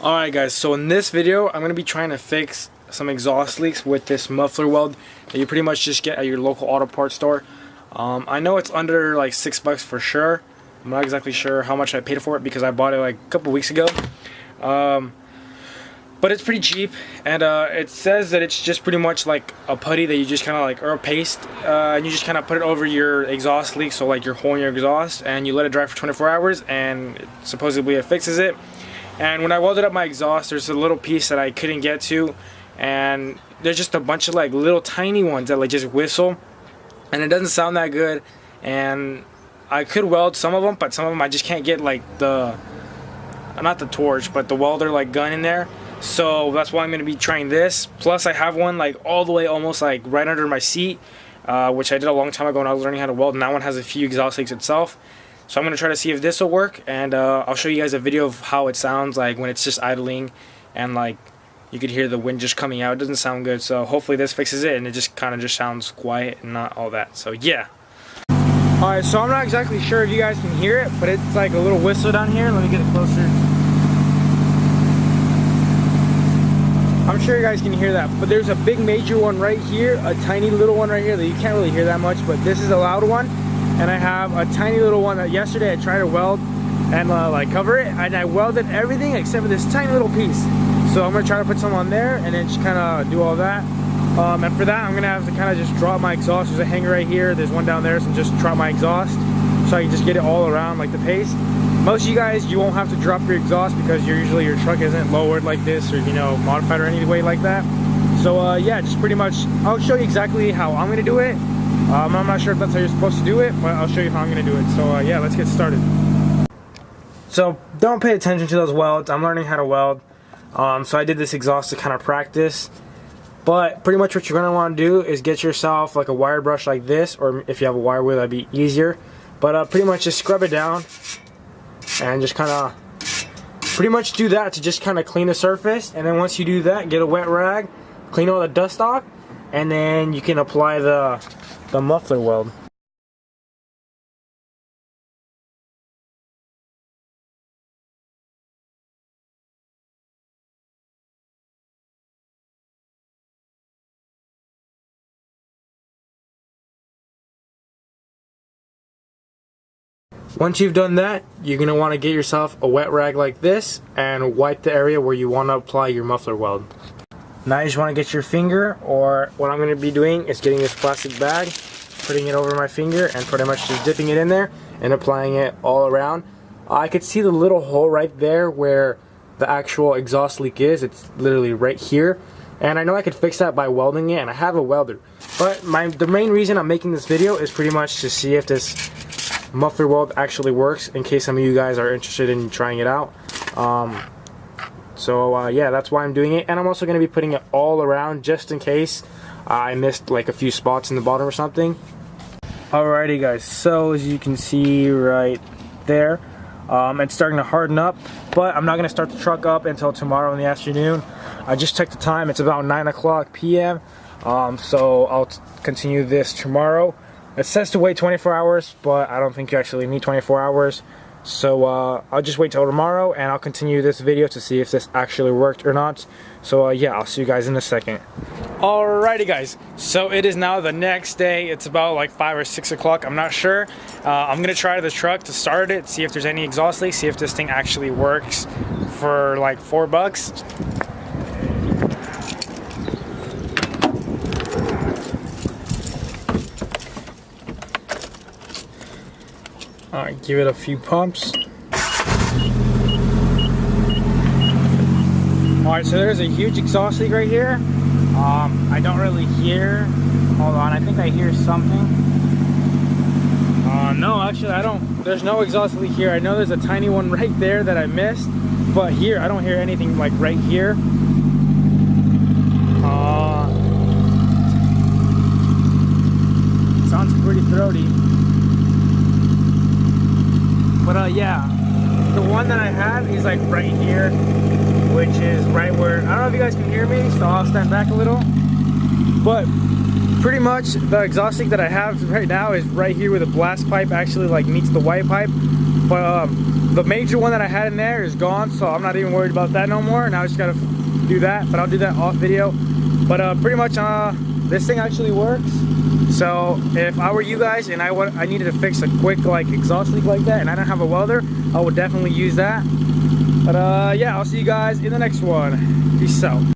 Alright guys, so in this video I'm going to be trying to fix some exhaust leaks with this muffler weld that you pretty much just get at your local auto parts store. I know it's under like $6 for sure. I'm not exactly sure how much I paid for it because I bought it like a couple weeks ago. But it's pretty cheap, and it says that it's just pretty much like a putty that you just kind of like, or a paste, and you just kind of put it over your exhaust leak, so like your hole in your exhaust, and you let it dry for 24 hours and supposedly it fixes it. And when I welded up my exhaust, there's a little piece that I couldn't get to, and there's just a bunch of like little tiny ones that like just whistle, and it doesn't sound that good. And I could weld some of them, but some of them I just can't get like the, not the torch, but the welder like gun in there. So that's why I'm going to be trying this. Plus I have one like all the way almost like right under my seat, which I did a long time ago when I was learning how to weld, and that one has a few exhaust leaks itself. So I'm going to try to see if this will work, and I'll show you guys a video of how it sounds like when it's just idling and like you could hear the wind just coming out. It doesn't sound good, so hopefully this fixes it and it just kind of just sounds quiet and not all that. So yeah. Alright, so I'm not exactly sure if you guys can hear it, but it's like a little whistle down here. Let me get it closer. I'm sure you guys can hear that, but there's a big major one right here, a tiny little one right here that you can't really hear that much, but this is a loud one. And I have a tiny little one that yesterday I tried to weld and like cover it, and I welded everything except for this tiny little piece. So I'm gonna try to put some on there and then just kind of do all that. And for that I'm gonna have to kind of just drop my exhaust. There's a hanger right here, there's one down there, so just drop my exhaust so I can just get it all around like the paste. Most of you guys, you won't have to drop your exhaust because usually your truck isn't lowered like this, or you know, modified or any way like that. So yeah, just pretty much I'll show you exactly how I'm gonna do it. I'm not sure if that's how you're supposed to do it, but I'll show you how I'm going to do it. So yeah, let's get started. So don't pay attention to those welds. I'm learning how to weld. So I did this exhaust to kind of practice. But pretty much what you're going to want to do is get yourself like a wire brush like this, or if you have a wire wheel, that'd be easier. But pretty much just scrub it down and just kind of pretty much do that to just kind of clean the surface. And then once you do that, get a wet rag, clean all the dust off, and then you can apply the muffler weld. Once you've done that, you're going to want to get yourself a wet rag like this and wipe the area where you want to apply your muffler weld. Now you just want to get your finger, or what I'm going to be doing is getting this plastic bag, putting it over my finger and pretty much just dipping it in there and applying it all around. I could see the little hole right there where the actual exhaust leak is. It's literally right here, and I know I could fix that by welding it, and I have a welder. But the main reason I'm making this video is pretty much to see if this muffler weld actually works, in case some of you guys are interested in trying it out. So yeah, that's why I'm doing it, and I'm also going to be putting it all around just in case I missed like a few spots in the bottom or something. Alrighty guys, so as you can see right there, it's starting to harden up, but I'm not going to start the truck up until tomorrow in the afternoon. I just checked the time, it's about 9:00 p.m. So I'll continue this tomorrow. It says to wait 24 hours, but I don't think you actually need 24 hours. So I'll just wait till tomorrow, and I'll continue this video to see if this actually worked or not. So yeah, I'll see you guys in a second. Alrighty guys, so it is now the next day. It's about like 5 or 6 o'clock, I'm not sure. I'm gonna try the truck to start it, see if there's any exhaust leaks, see if this thing actually works for like $4. Alright, give it a few pumps. Alright, so there's a huge exhaust leak right here. I don't really hear. Hold on, I think I hear something. No, actually I don't. There's no exhaust leak here. I know there's a tiny one right there that I missed, but here I don't hear anything like right here. Sounds pretty throaty. But yeah, the one that I have is like right here, which is right where, I don't know if you guys can hear me, so I'll stand back a little. But pretty much the exhaust leak that I have right now is right here where the blast pipe actually like meets the white pipe. But the major one that I had in there is gone, so I'm not even worried about that no more. Now I just gotta do that, but I'll do that off video. But pretty much this thing actually works. So if I were you guys and I needed to fix a quick like exhaust leak like that and I don't have a welder, I would definitely use that. But yeah, I'll see you guys in the next one. Peace out.